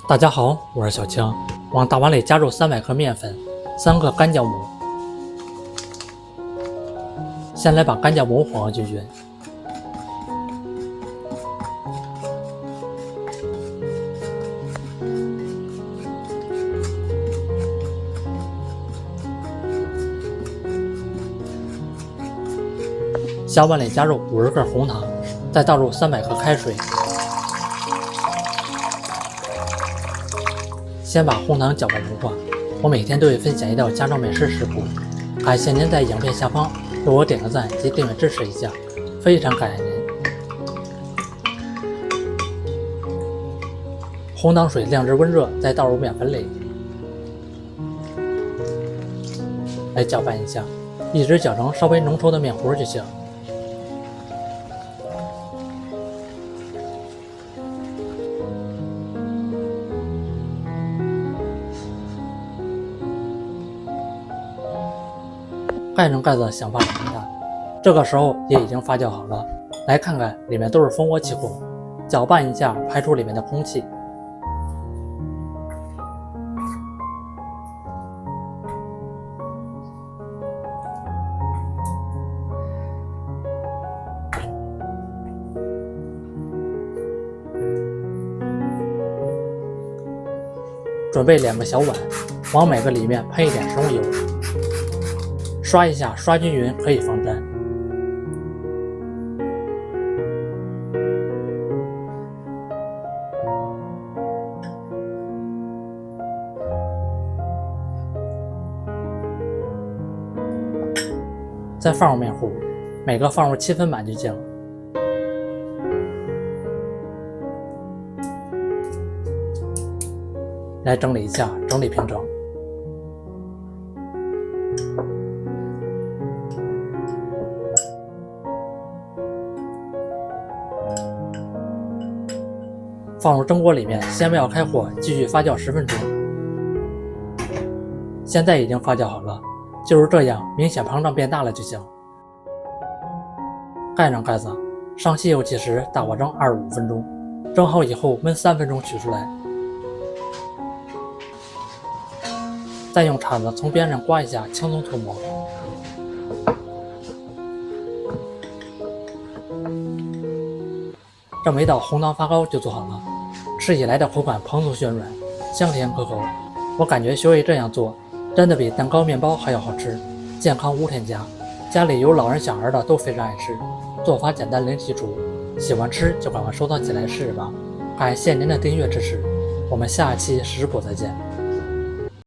大家好，我是小強。往大碗里加入300克面粉，3个干酵母。先来把干酵母混合均匀。下碗里加入50克紅糖，再倒入300克開水。先把紅糖攪拌融化。我每天都會分享一道家常美食食譜，感謝您在影片下方為我點個讚及訂閱支持一下，非常感謝您。紅糖水晾至溫熱，再倒入麵粉裡，來攪拌一下，一直攪成稍微濃稠的麵糊就行。蓋上蓋子，想法很大。這個時候也已經發酵好了，來看看裡面都是蜂窩氣孔，攪拌一下，排出裡面的空氣。準備2個小碗，往每個裡面噴一點食用油。刷一下，刷均勻，可以防粘。再放入麵糊，每個放入7分滿就行。來整理一下，整理平整。放入蒸鍋裡面，先不要開火，繼續發酵10分鐘。現在已經發酵好了，就是這樣，明顯膨脹變大了就行。蓋上蓋子，上吸油漆時大火蒸25分鐘，蒸好以後燜3分鐘取出來。再用鏟子從邊上刮一下，輕鬆塗抹。這麼一道紅糖發糕就做好了，吃起來的口感蓬鬆暄軟，香甜可口。我感覺學會這樣做，真的比蛋糕麵包還要好吃，健康無添加。家裡有老人小孩的都非常愛吃，做法簡單零基礎，喜歡吃就趕快收藏起來試試吧。感謝您的訂閱支持，我們下期食譜再見。